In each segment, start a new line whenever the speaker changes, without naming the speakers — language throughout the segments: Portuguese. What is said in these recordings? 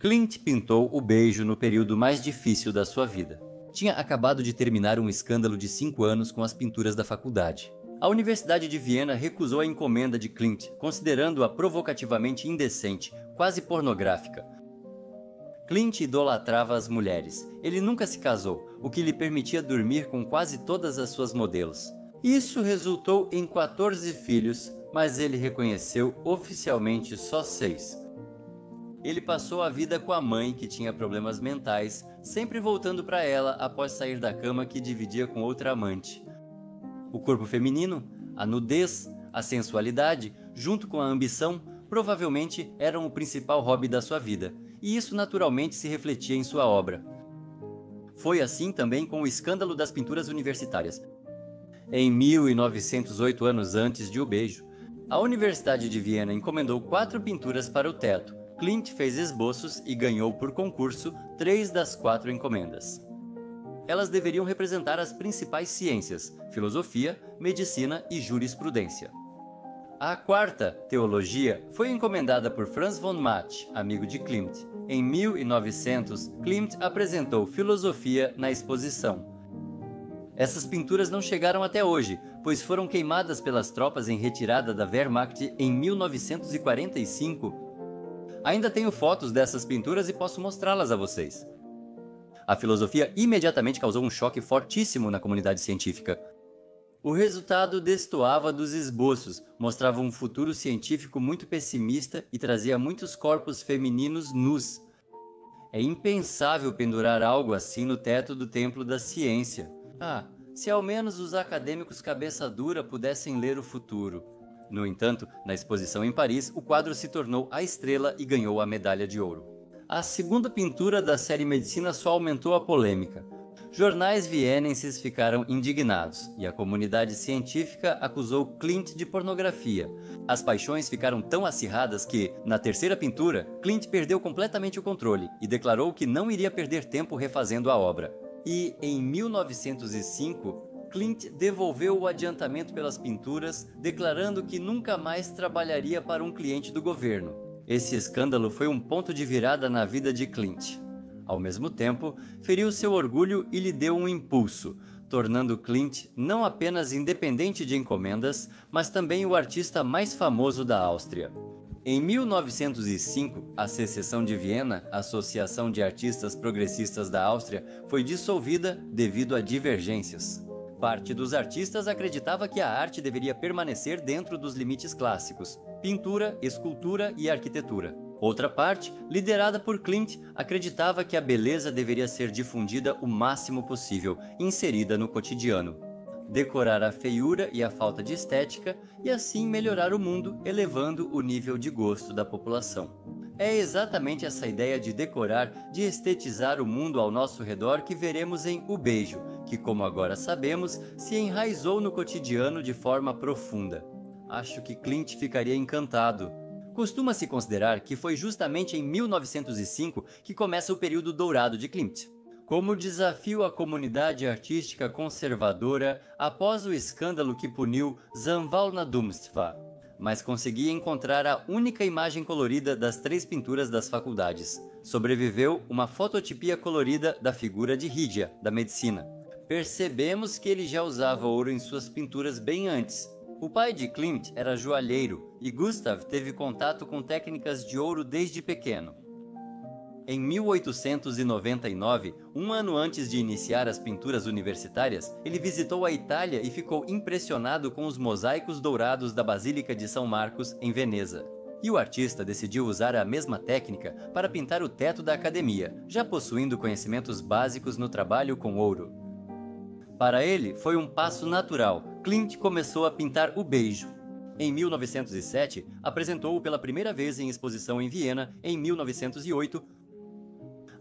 Klimt pintou O Beijo no período mais difícil da sua vida. Tinha acabado de terminar um escândalo de 5 anos com as pinturas da faculdade. A Universidade de Viena recusou a encomenda de Klimt, considerando-a provocativamente indecente, quase pornográfica. Klimt idolatrava as mulheres. Ele nunca se casou, o que lhe permitia dormir com quase todas as suas modelos. Isso resultou em 14 filhos, mas ele reconheceu oficialmente só 6. Ele passou a vida com a mãe, que tinha problemas mentais, sempre voltando para ela após sair da cama que dividia com outra amante. O corpo feminino, a nudez, a sensualidade, junto com a ambição, provavelmente eram o principal hobby da sua vida, e isso naturalmente se refletia em sua obra. Foi assim também com o escândalo das pinturas universitárias. Em 1908, anos antes de O Beijo, a Universidade de Viena encomendou 4 pinturas para o teto. Klimt fez esboços e ganhou por concurso 3 das 4 encomendas. Elas deveriam representar as principais ciências, filosofia, medicina e jurisprudência. A 4ª, teologia, foi encomendada por Franz von Matt, amigo de Klimt. Em 1900, Klimt apresentou filosofia na exposição. Essas pinturas não chegaram até hoje, pois foram queimadas pelas tropas em retirada da Wehrmacht em 1945. Ainda tenho fotos dessas pinturas e posso mostrá-las a vocês. A filosofia imediatamente causou um choque fortíssimo na comunidade científica. O resultado destoava dos esboços, mostrava um futuro científico muito pessimista e trazia muitos corpos femininos nus. É impensável pendurar algo assim no teto do Templo da Ciência. Se ao menos os acadêmicos cabeça dura pudessem ler o futuro. No entanto, na exposição em Paris, o quadro se tornou a estrela e ganhou a medalha de ouro. A segunda pintura da série Medicina só aumentou a polêmica. Jornais vienenses ficaram indignados e a comunidade científica acusou Klimt de pornografia. As paixões ficaram tão acirradas que, na terceira pintura, Klimt perdeu completamente o controle e declarou que não iria perder tempo refazendo a obra. E, em 1905, Klimt devolveu o adiantamento pelas pinturas, declarando que nunca mais trabalharia para um cliente do governo. Esse escândalo foi um ponto de virada na vida de Klimt. Ao mesmo tempo, feriu seu orgulho e lhe deu um impulso, tornando Klimt não apenas independente de encomendas, mas também o artista mais famoso da Áustria. Em 1905, a Secessão de Viena, Associação de Artistas Progressistas da Áustria, foi dissolvida devido a divergências. Parte dos artistas acreditava que a arte deveria permanecer dentro dos limites clássicos: pintura, escultura e arquitetura. Outra parte, liderada por Klimt, acreditava que a beleza deveria ser difundida o máximo possível, inserida no cotidiano. Decorar a feiura e a falta de estética e assim melhorar o mundo, elevando o nível de gosto da população. É exatamente essa ideia de decorar, de estetizar o mundo ao nosso redor que veremos em O Beijo, que, como agora sabemos, se enraizou no cotidiano de forma profunda. Acho que Klimt ficaria encantado. Costuma-se considerar que foi justamente em 1905 que começa o período dourado de Klimt. Como desafio à comunidade artística conservadora após o escândalo que puniu Zamvalna-Dumstva, mas conseguia encontrar a única imagem colorida das 3 pinturas das faculdades. Sobreviveu uma fototipia colorida da figura de Hygia, da medicina. Percebemos que ele já usava ouro em suas pinturas bem antes. O pai de Klimt era joalheiro e Gustav teve contato com técnicas de ouro desde pequeno. Em 1899, um ano antes de iniciar as pinturas universitárias, ele visitou a Itália e ficou impressionado com os mosaicos dourados da Basílica de São Marcos, em Veneza. E o artista decidiu usar a mesma técnica para pintar o teto da academia, já possuindo conhecimentos básicos no trabalho com ouro. Para ele, foi um passo natural. Klimt começou a pintar O Beijo. Em 1907, apresentou-o pela primeira vez em exposição em Viena. Em 1908,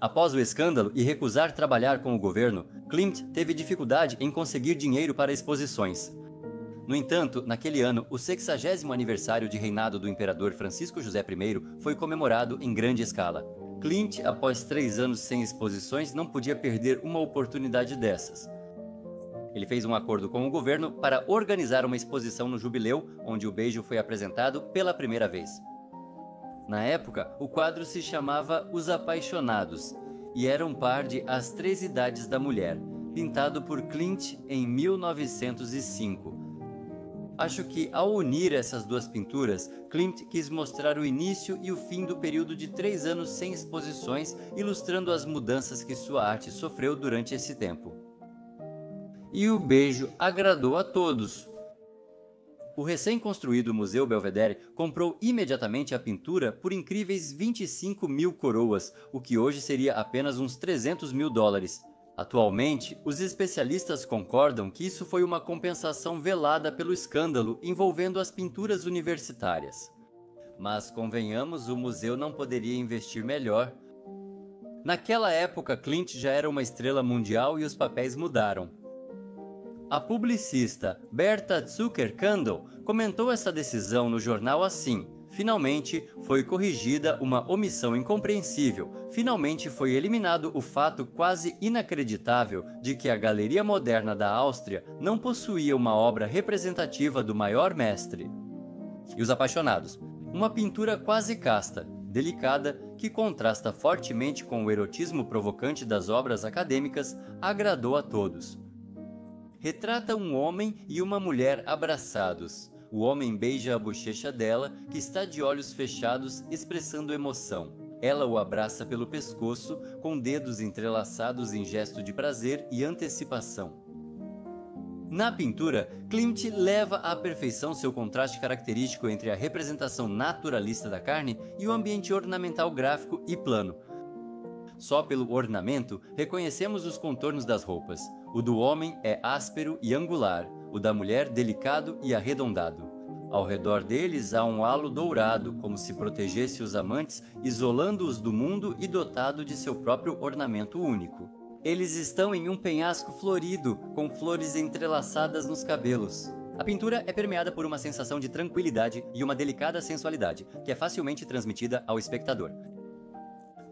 após o escândalo e recusar trabalhar com o governo, Klimt teve dificuldade em conseguir dinheiro para exposições. No entanto, naquele ano, o 60º aniversário de reinado do imperador Francisco José I foi comemorado em grande escala. Klimt, após 3 anos sem exposições, não podia perder uma oportunidade dessas. Ele fez um acordo com o governo para organizar uma exposição no Jubileu, onde O Beijo foi apresentado pela primeira vez. Na época, o quadro se chamava Os Apaixonados e era um par de As Três Idades da Mulher, pintado por Klimt em 1905. Acho que ao unir essas duas pinturas, Klimt quis mostrar o início e o fim do período de 3 anos sem exposições, ilustrando as mudanças que sua arte sofreu durante esse tempo. E o beijo agradou a todos. O recém-construído Museu Belvedere comprou imediatamente a pintura por incríveis 25 mil coroas, o que hoje seria apenas uns 300 mil dólares. Atualmente, os especialistas concordam que isso foi uma compensação velada pelo escândalo envolvendo as pinturas universitárias. Mas, convenhamos, o museu não poderia investir melhor. Naquela época, Klimt já era uma estrela mundial e os papéis mudaram. A publicista Berta Zucker-Kandel comentou essa decisão no jornal assim: finalmente foi corrigida uma omissão incompreensível, finalmente foi eliminado o fato quase inacreditável de que a Galeria Moderna da Áustria não possuía uma obra representativa do maior mestre. E Os Apaixonados, uma pintura quase casta, delicada, que contrasta fortemente com o erotismo provocante das obras acadêmicas, agradou a todos. Retrata um homem e uma mulher abraçados. O homem beija a bochecha dela, que está de olhos fechados, expressando emoção. Ela o abraça pelo pescoço, com dedos entrelaçados em gesto de prazer e antecipação. Na pintura, Klimt leva à perfeição seu contraste característico entre a representação naturalista da carne e o ambiente ornamental gráfico e plano. Só pelo ornamento, reconhecemos os contornos das roupas. O do homem é áspero e angular, o da mulher delicado e arredondado. Ao redor deles há um halo dourado, como se protegesse os amantes, isolando-os do mundo e dotado de seu próprio ornamento único. Eles estão em um penhasco florido, com flores entrelaçadas nos cabelos. A pintura é permeada por uma sensação de tranquilidade e uma delicada sensualidade, que é facilmente transmitida ao espectador.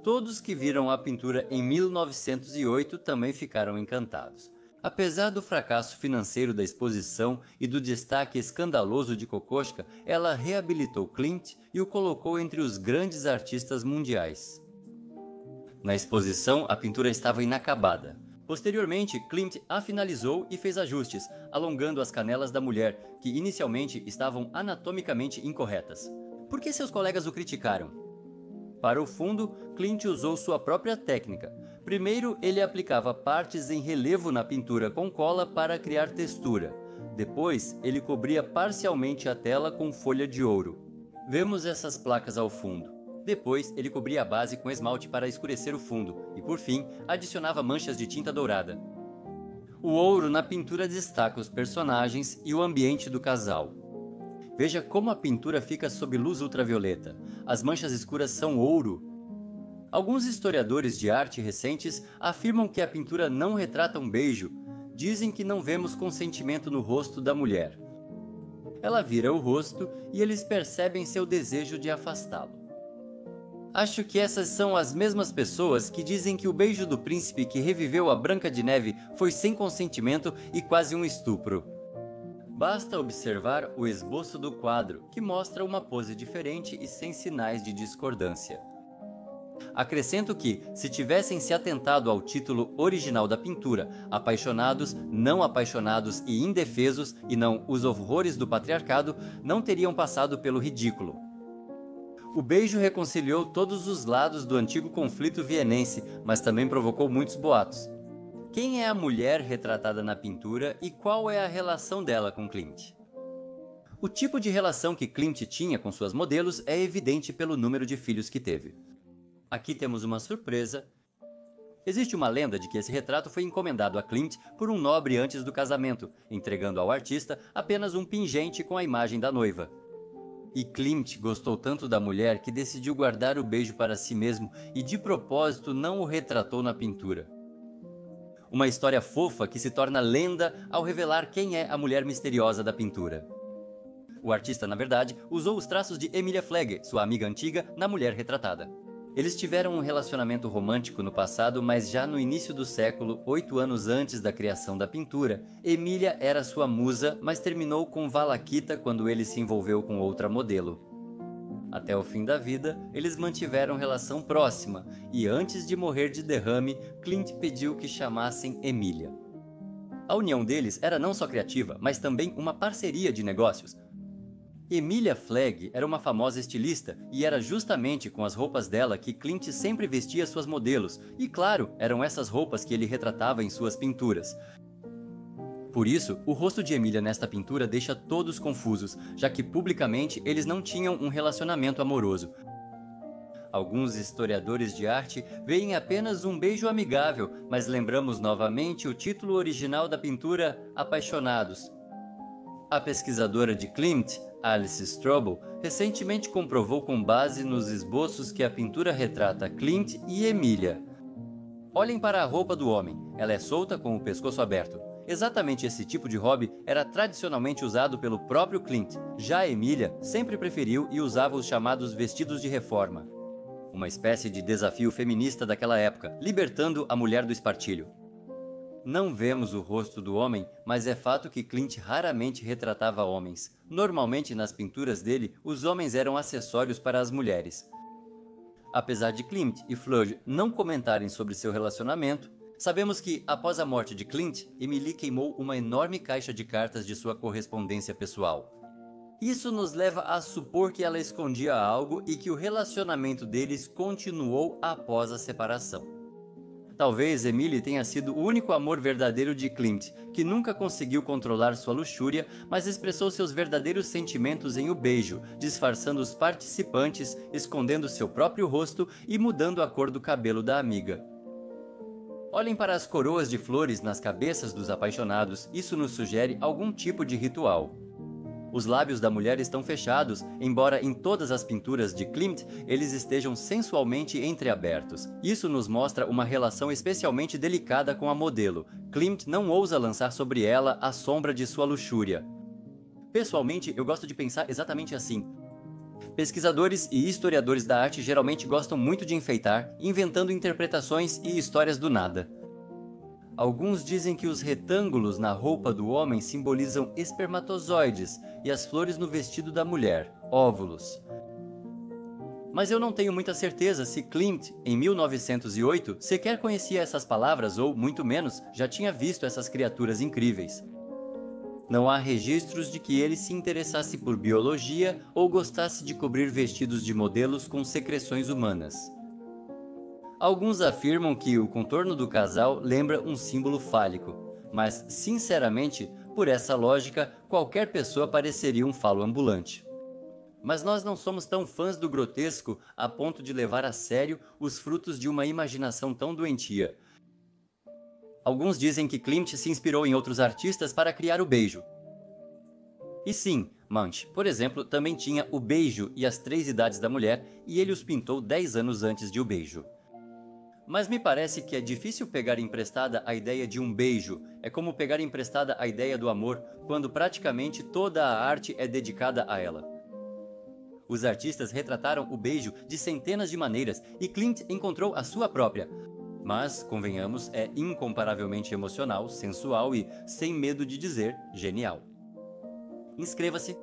Todos que viram a pintura em 1908 também ficaram encantados. Apesar do fracasso financeiro da exposição e do destaque escandaloso de Kokoschka, ela reabilitou Klimt e o colocou entre os grandes artistas mundiais. Na exposição, a pintura estava inacabada. Posteriormente, Klimt a finalizou e fez ajustes, alongando as canelas da mulher, que inicialmente estavam anatomicamente incorretas. Por que seus colegas o criticaram? Para o fundo, Klimt usou sua própria técnica. Primeiro, ele aplicava partes em relevo na pintura com cola para criar textura. Depois, ele cobria parcialmente a tela com folha de ouro. Vemos essas placas ao fundo. Depois, ele cobria a base com esmalte para escurecer o fundo e, por fim, adicionava manchas de tinta dourada. O ouro na pintura destaca os personagens e o ambiente do casal. Veja como a pintura fica sob luz ultravioleta. As manchas escuras são ouro. Alguns historiadores de arte recentes afirmam que a pintura não retrata um beijo. Dizem que não vemos consentimento no rosto da mulher. Ela vira o rosto e eles percebem seu desejo de afastá-lo. Acho que essas são as mesmas pessoas que dizem que o beijo do príncipe que reviveu a Branca de Neve foi sem consentimento e quase um estupro. Basta observar o esboço do quadro, que mostra uma pose diferente e sem sinais de discordância. Acrescento que, se tivessem se atentado ao título original da pintura, Apaixonados, Não Apaixonados e Indefesos, e não Os Horrores do Patriarcado, não teriam passado pelo ridículo. O beijo reconciliou todos os lados do antigo conflito vienense, mas também provocou muitos boatos. Quem é a mulher retratada na pintura e qual é a relação dela com Klimt? O tipo de relação que Klimt tinha com suas modelos é evidente pelo número de filhos que teve. Aqui temos uma surpresa. Existe uma lenda de que esse retrato foi encomendado a Klimt por um nobre antes do casamento, entregando ao artista apenas um pingente com a imagem da noiva. E Klimt gostou tanto da mulher que decidiu guardar o beijo para si mesmo e de propósito não o retratou na pintura. Uma história fofa que se torna lenda ao revelar quem é a mulher misteriosa da pintura. O artista, na verdade, usou os traços de Emilia Flege, sua amiga antiga, na mulher retratada. Eles tiveram um relacionamento romântico no passado, mas já no início do século, 8 anos antes da criação da pintura, Emilia era sua musa, mas terminou com Valaquita quando ele se envolveu com outra modelo. Até o fim da vida, eles mantiveram relação próxima e antes de morrer de derrame, Clint pediu que chamassem Emília. A união deles era não só criativa, mas também uma parceria de negócios. Emilia Flagg era uma famosa estilista e era justamente com as roupas dela que Clint sempre vestia suas modelos, e claro, eram essas roupas que ele retratava em suas pinturas. Por isso, o rosto de Emilia nesta pintura deixa todos confusos, já que publicamente eles não tinham um relacionamento amoroso. Alguns historiadores de arte veem apenas um beijo amigável, mas lembramos novamente o título original da pintura, Apaixonados. A pesquisadora de Klimt, Alice Strobel, recentemente comprovou com base nos esboços que a pintura retrata Clint e Emilia. Olhem para a roupa do homem, ela é solta com o pescoço aberto. Exatamente esse tipo de hobby era tradicionalmente usado pelo próprio Clint. Já Emilia sempre preferiu e usava os chamados vestidos de reforma, uma espécie de desafio feminista daquela época, libertando a mulher do espartilho. Não vemos o rosto do homem, mas é fato que Clint raramente retratava homens. Normalmente nas pinturas dele, os homens eram acessórios para as mulheres. Apesar de Klimt e Fleur não comentarem sobre seu relacionamento, sabemos que, após a morte de Clint, Emily queimou uma enorme caixa de cartas de sua correspondência pessoal. Isso nos leva a supor que ela escondia algo e que o relacionamento deles continuou após a separação. Talvez Emily tenha sido o único amor verdadeiro de Clint, que nunca conseguiu controlar sua luxúria, mas expressou seus verdadeiros sentimentos em O Beijo, disfarçando os participantes, escondendo seu próprio rosto e mudando a cor do cabelo da amiga. Olhem para as coroas de flores nas cabeças dos apaixonados, isso nos sugere algum tipo de ritual. Os lábios da mulher estão fechados, embora em todas as pinturas de Klimt eles estejam sensualmente entreabertos. Isso nos mostra uma relação especialmente delicada com a modelo. Klimt não ousa lançar sobre ela a sombra de sua luxúria. Pessoalmente, eu gosto de pensar exatamente assim. Pesquisadores e historiadores da arte geralmente gostam muito de enfeitar, inventando interpretações e histórias do nada. Alguns dizem que os retângulos na roupa do homem simbolizam espermatozoides e as flores no vestido da mulher, óvulos. Mas eu não tenho muita certeza se Klimt, em 1908, sequer conhecia essas palavras ou, muito menos, já tinha visto essas criaturas incríveis. Não há registros de que ele se interessasse por biologia ou gostasse de cobrir vestidos de modelos com secreções humanas. Alguns afirmam que o contorno do casal lembra um símbolo fálico, mas, sinceramente, por essa lógica, qualquer pessoa pareceria um falo ambulante. Mas nós não somos tão fãs do grotesco a ponto de levar a sério os frutos de uma imaginação tão doentia. Alguns dizem que Klimt se inspirou em outros artistas para criar O Beijo. E sim, Munch, por exemplo, também tinha O Beijo e as Três Idades da Mulher, e ele os pintou 10 anos antes de O Beijo. Mas me parece que é difícil pegar emprestada a ideia de um beijo, é como pegar emprestada a ideia do amor, quando praticamente toda a arte é dedicada a ela. Os artistas retrataram o beijo de centenas de maneiras e Klimt encontrou a sua própria. Mas, convenhamos, é incomparavelmente emocional, sensual e, sem medo de dizer, genial. Inscreva-se!